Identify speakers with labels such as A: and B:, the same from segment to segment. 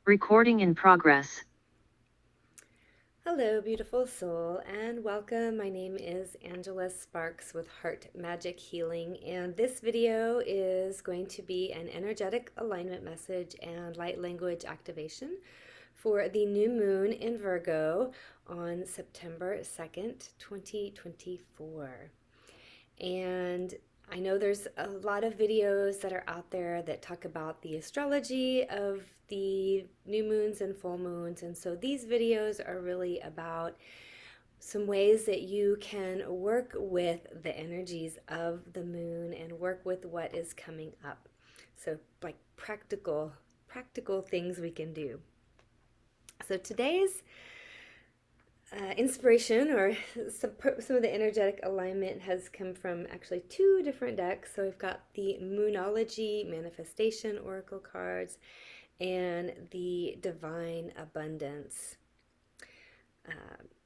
A: Recording in progress.
B: Hello, beautiful soul, and welcome. My name is Angela Sparks with Heart Magic Healing, and this video is going to be an energetic alignment message and light language activation for the new moon in Virgo on September 2nd, 2024. And I know there's a lot of videos that are out there that talk about the astrology of the new moons and full moons. And so these videos are really about some ways that you can work with the energies of the moon and work with what is coming up. So like practical things we can do. So today's inspiration or some of the energetic alignment has come from actually two different decks. So we've got the Moonology Manifestation Oracle cards and the Divine Abundance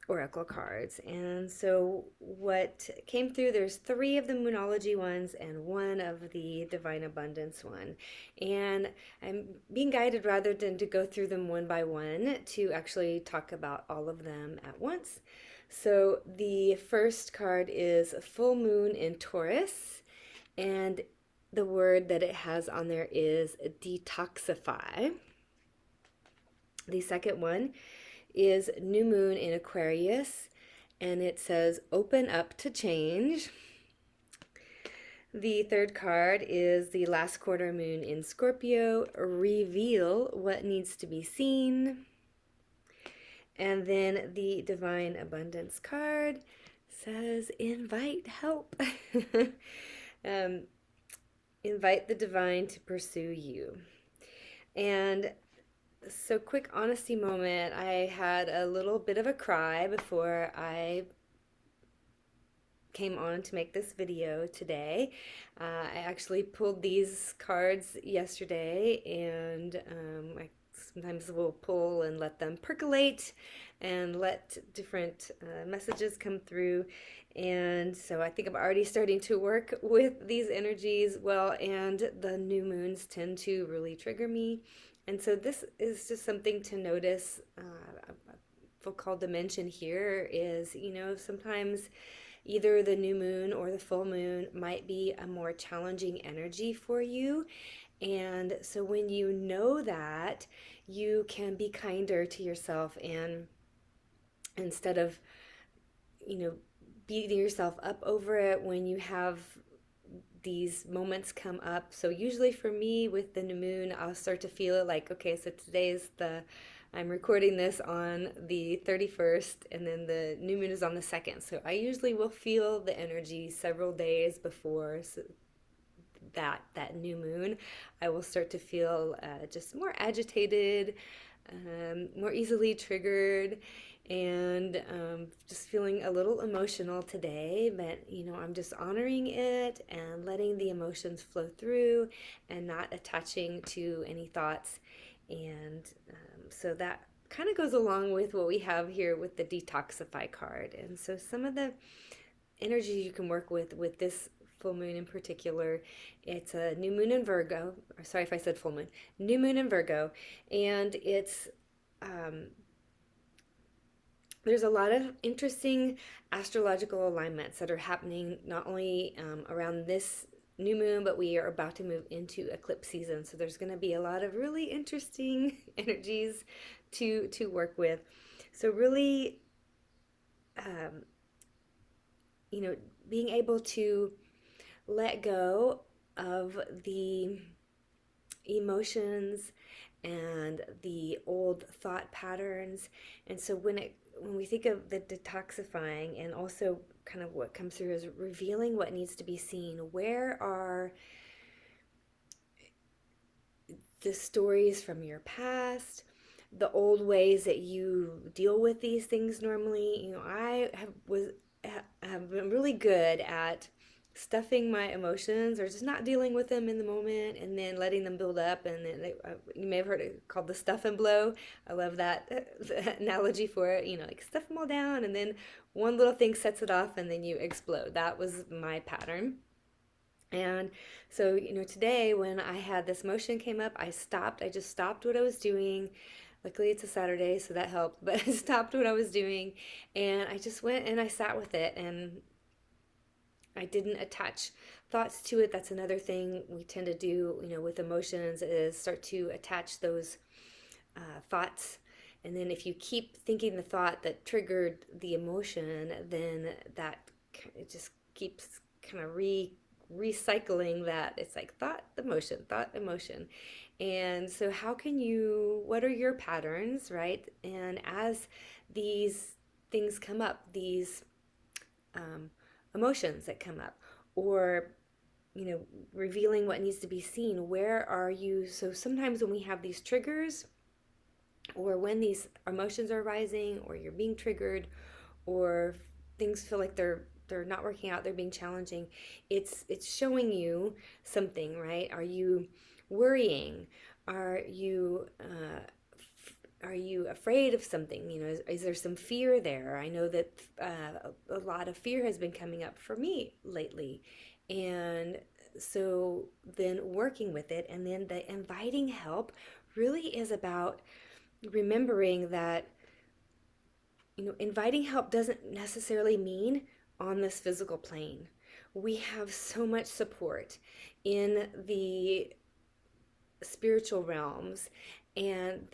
B: oracle cards. And so what came through, there's three of the Moonology ones and one of the Divine Abundance one. And I'm being guided, rather than to go through them one by one, to actually talk about all of them at once. So the first card is Full Moon in Taurus, and the word that it has on there is detoxify. The second one is New Moon in Aquarius, and it says open up to change. The third card is the last quarter moon in Scorpio, reveal what needs to be seen. And then the Divine Abundance card says invite help. um, invite the divine to pursue you. And so, quick honesty moment. I had a little bit of a cry before I came on to make this video today. I actually pulled these cards yesterday, and I sometimes will pull and let them percolate and let different messages come through. And so I think I'm already starting to work with these energies well, and the new moons tend to really trigger me. And so this is just something to notice. Focal dimension here is, sometimes either the new moon or the full moon might be a more challenging energy for you. And so when you know that, you can be kinder to yourself, and instead of, beating yourself up over it when you have these moments come up. So usually for me with the new moon, I'll start to feel it like, okay, so I'm recording this on the 31st, and then the new moon is on the 2nd. So I usually will feel the energy several days before that new moon. I will start to feel just more agitated, more easily triggered, and just feeling a little emotional today. But I'm just honoring it and letting the emotions flow through and not attaching to any thoughts. And so that kind of goes along with what we have here with the detoxify card. And so some of the energy you can work with this full moon in particular, it's a new moon in Virgo. Sorry if I said full moon. New moon in Virgo, and it's there's a lot of interesting astrological alignments that are happening not only around this new moon, but we are about to move into eclipse season. So there's going to be a lot of really interesting energies to work with. So really, um, being able to let go of the emotions and the old thought patterns. And so when we think of the detoxifying, and also kind of what comes through is revealing what needs to be seen, where are the stories from your past, the old ways that you deal with these things normally. I have been really good at stuffing my emotions or just not dealing with them in the moment, and then letting them build up, and then you may have heard it called the stuff and blow. I love that analogy for it. Like stuff them all down, and then one little thing sets it off, and then you explode. That was my pattern. And so, today when I had this motion came up, I stopped. I just stopped what I was doing. Luckily, it's a Saturday, so that helped. But I stopped what I was doing, and I just went and I sat with it, and I didn't attach thoughts to it. That's another thing we tend to do, with emotions, is start to attach those thoughts. And then if you keep thinking the thought that triggered the emotion, then that it just keeps kind of recycling that. It's like thought, emotion, thought, emotion. And so what are your patterns, right? And as these things come up, these um, emotions that come up, or revealing what needs to be seen, where are you? So sometimes when we have these triggers, or when these emotions are rising, or you're being triggered, or things feel like they're not working out, they're being challenging, it's showing you something, right? Are you worrying? Are you afraid of something? Is there some fear there? I know that a lot of fear has been coming up for me lately. And so then working with it, and then the inviting help really is about remembering that, inviting help doesn't necessarily mean on this physical plane. We have so much support in the spiritual realms, and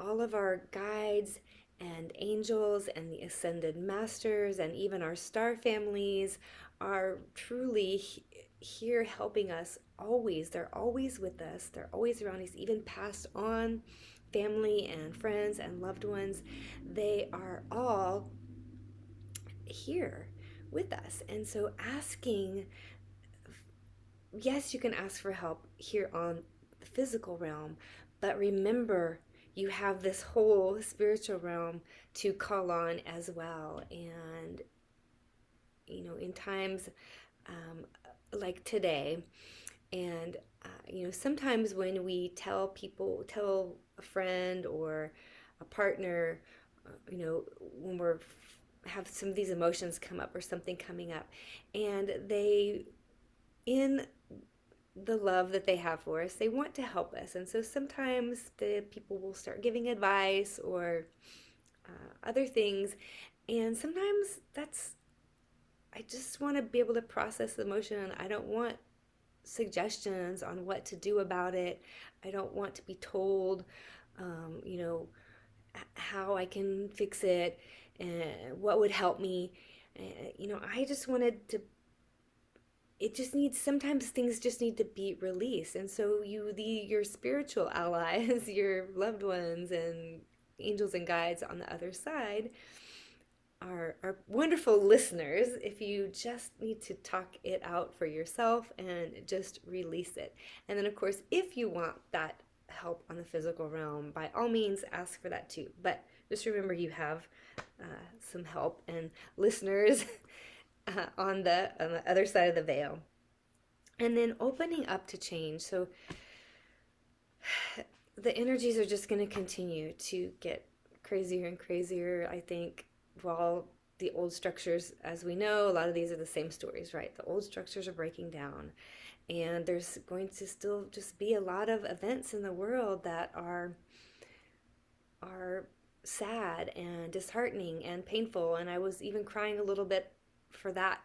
B: all of our guides and angels and the ascended masters and even our star families are truly here helping us always. They're always with us, they're always around us, even passed on family and friends and loved ones. They are all here with us. And so asking, yes, you can ask for help here on the physical realm, but remember, you have this whole spiritual realm to call on as well. And, in times like today, and, sometimes when we tell a friend or a partner, when we're have some of these emotions come up or something coming up, and they, in the love that they have for us, they want to help us. And so sometimes the people will start giving advice or other things. And sometimes I just want to be able to process the emotion. I don't want suggestions on what to do about it. I don't want to be told, how I can fix it and what would help me. I just wanted to it just needs sometimes things just need to be released. And so your spiritual allies, your loved ones and angels and guides on the other side are wonderful listeners if you just need to talk it out for yourself and just release it. And then of course, if you want that help on the physical realm, by all means ask for that too. But just remember, you have some help and listeners on the other side of the veil. And then opening up to change. So the energies are just going to continue to get crazier and crazier, I think. While the old structures, as we know, a lot of these are the same stories, right? The old structures are breaking down, and there's going to still just be a lot of events in the world that are sad and disheartening and painful. And I was even crying a little bit for that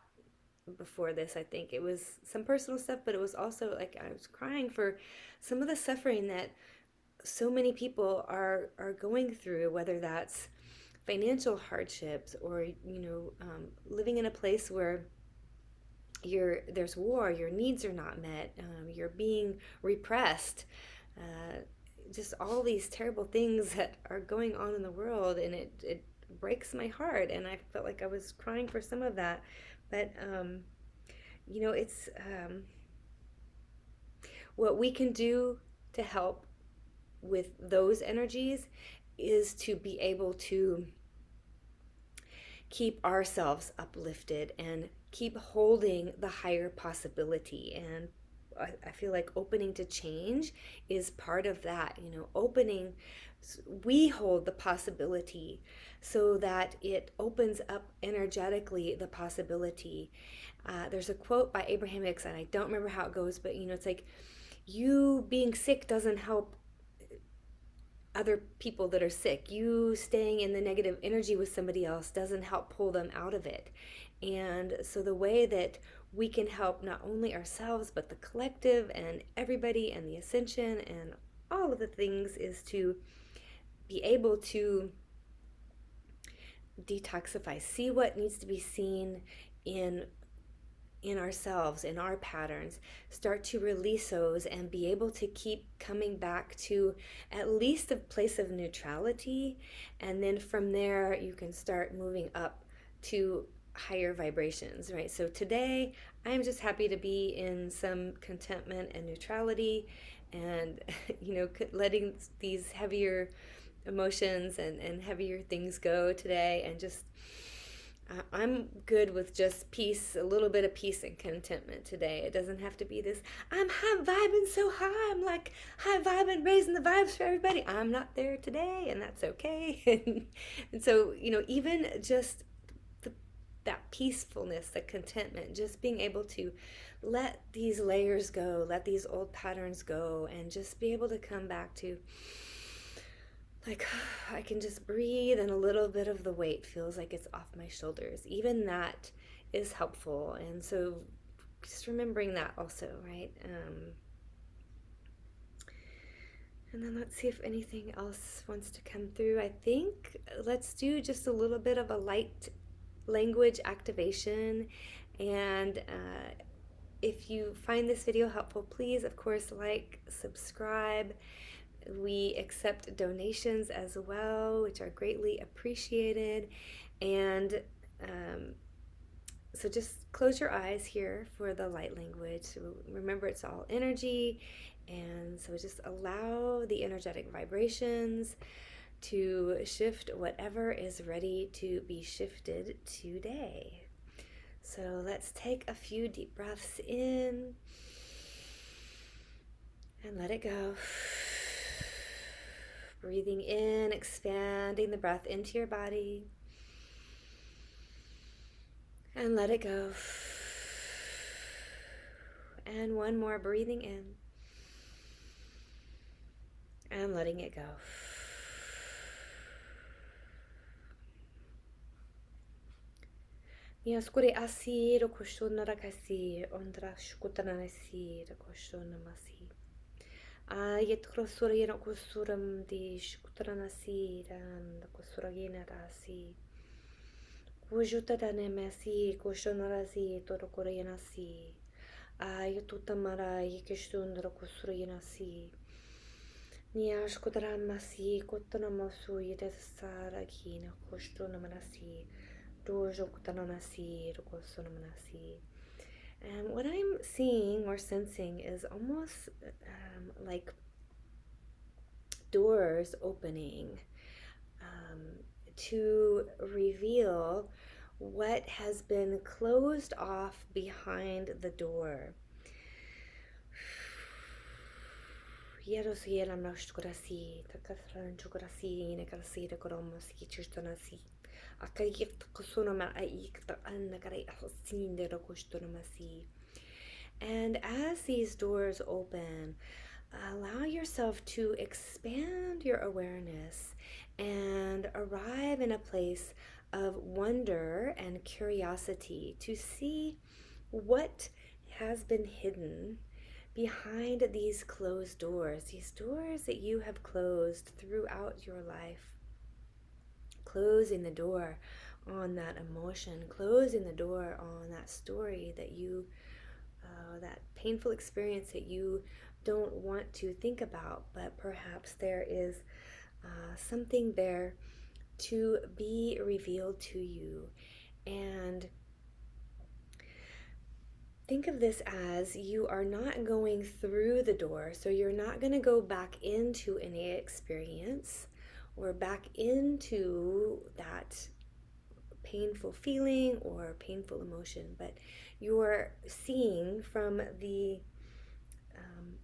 B: before this. I think it was some personal stuff, but it was also like I was crying for some of the suffering that so many people are going through, whether that's financial hardships, or living in a place where there's war, your needs are not met, you're being repressed, uh, just all these terrible things that are going on in the world, and it breaks my heart. And I felt like I was crying for some of that. But it's what we can do to help with those energies is to be able to keep ourselves uplifted and keep holding the higher possibility. And I feel like opening to change is part of that, opening we hold the possibility so that it opens up energetically the possibility. There's a quote by Abraham Hicks, and I don't remember how it goes, but it's like, you being sick doesn't help other people that are sick. You staying in the negative energy with somebody else doesn't help pull them out of it. And so the way that we can help not only ourselves but the collective and everybody and the ascension and all of the things is to be able to detoxify, see what needs to be seen in ourselves, in our patterns, start to release those and be able to keep coming back to at least a place of neutrality. And then from there, you can start moving up to higher vibrations, right? So today, I'm just happy to be in some contentment and neutrality and, letting these heavier emotions and heavier things go today, and just I'm good with just peace, a little bit of peace and contentment today. It doesn't have to be this, I'm high vibing so high, I'm like high vibing, raising the vibes for everybody. I'm not there today, and that's okay. And so, even just the, that peacefulness, the contentment, just being able to let these layers go, let these old patterns go, and just be able to come back to, like, I can just breathe, and a little bit of the weight feels like it's off my shoulders. Even that is helpful. And so just remembering that also, right? And then let's see if anything else wants to come through. I think let's do just a little bit of a light language activation. And if you find this video helpful, please, of course, like, subscribe. We accept donations as well, which are greatly appreciated. And so just close your eyes here for the light language. So remember, it's all energy. And so just allow the energetic vibrations to shift whatever is ready to be shifted today. So let's take a few deep breaths in and let it go. Breathing in, expanding the breath into your body. And let it go. And one more, breathing in. And letting it go. Niaskuri asi rokoshona rakasi ondra shukutana nasi rokoshona masi. Ayet krosura yena kusuram di shukutana nasi dan kusura yena rasi. Kujuta dane masi kushona rasi torokura yena si. Ayatutamara yikishundra kusura yena si. Niashkutara masi kutana masu yedasara kina kushona manasi. And what I'm seeing or sensing is almost like doors opening to reveal what has been closed off behind the door. And as these doors open, allow yourself to expand your awareness and arrive in a place of wonder and curiosity to see what has been hidden behind these closed doors, these doors that you have closed throughout your life. Closing the door on that emotion, closing the door on that story that you, that painful experience that you don't want to think about, but perhaps there is something there to be revealed to you. And think of this as you are not going through the door, so you're not going to go back into any experience or back into that painful feeling or painful emotion, but you're seeing from the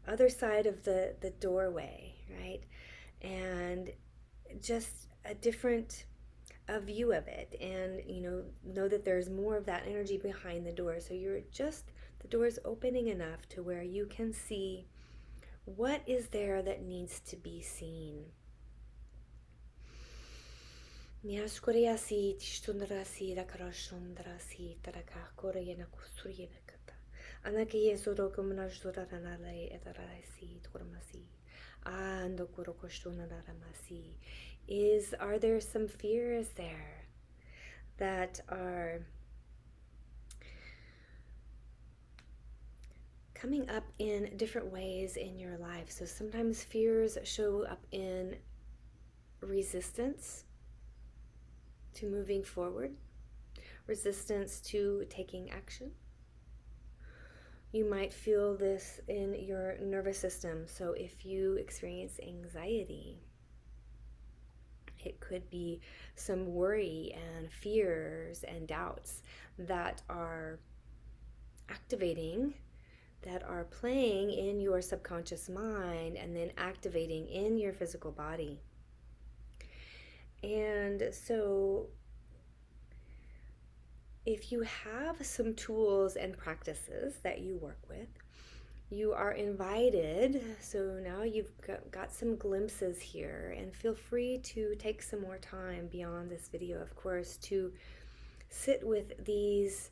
B: other side of the doorway, right? And just a different a view of it, and know that there's more of that energy behind the door. So you're just, the door's opening enough to where you can see what is there that needs to be seen. Is, are there some fears there that are coming up in different ways in your life? So sometimes fears show up in resistance to moving forward, resistance to taking action. You might feel this in your nervous system. So if you experience anxiety, it could be some worry and fears and doubts that are activating, that are playing in your subconscious mind and then activating in your physical body. And so if you have some tools and practices that you work with, you are invited. So now you've got some glimpses here, and feel free to take some more time beyond this video, of course, to sit with these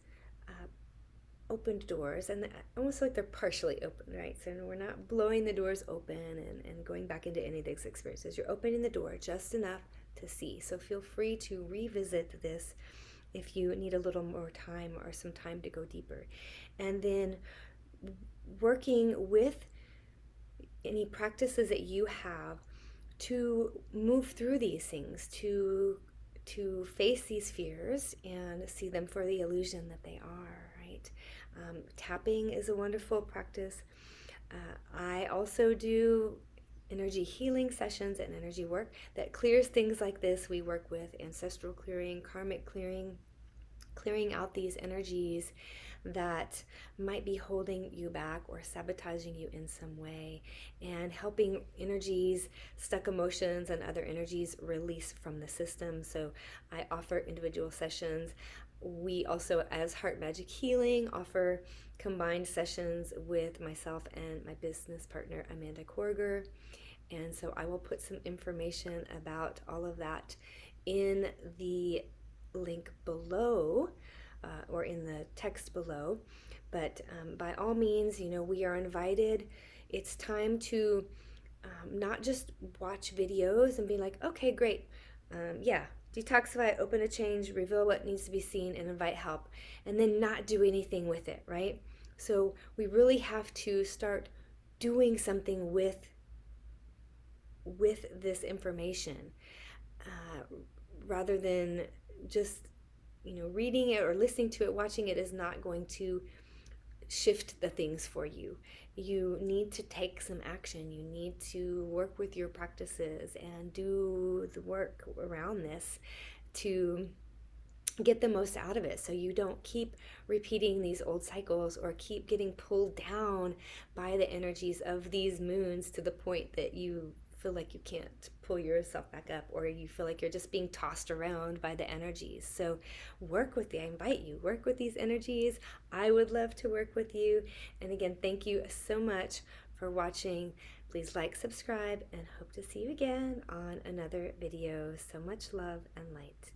B: opened doors, and almost like they're partially open, right? So we're not blowing the doors open and going back into any of these experiences. You're opening the door just enough to see. So feel free to revisit this if you need a little more time or some time to go deeper. And then working with any practices that you have to move through these things, to face these fears and see them for the illusion that they are, right? Tapping is a wonderful practice. I also do energy healing sessions and energy work that clears things like this. We work with ancestral clearing, karmic clearing, clearing out these energies that might be holding you back or sabotaging you in some way, and helping energies, stuck emotions, and other energies release from the system. So I offer individual sessions. We also, as Heart Magic Healing, offer combined sessions with myself and my business partner, Amanda Korger. And so I will put some information about all of that in the link below, or in the text below. But by all means, we are invited. It's time to not just watch videos and be like, okay, great, yeah, detoxify, open a change, reveal what needs to be seen, and invite help, and then not do anything with it, right? So we really have to start doing something with this information, rather than just reading it or listening to it. Watching it is not going to shift the things for you. You need to take some action. You need to work with your practices and do the work around this to get the most out of it, so you don't keep repeating these old cycles or keep getting pulled down by the energies of these moons to the point that you feel like you can't pull yourself back up, or you feel like you're just being tossed around by the energies. So I invite you, work with these energies. I would love to work with you. And again, thank you so much for watching. Please like, subscribe, and hope to see you again on another video. So much love and light.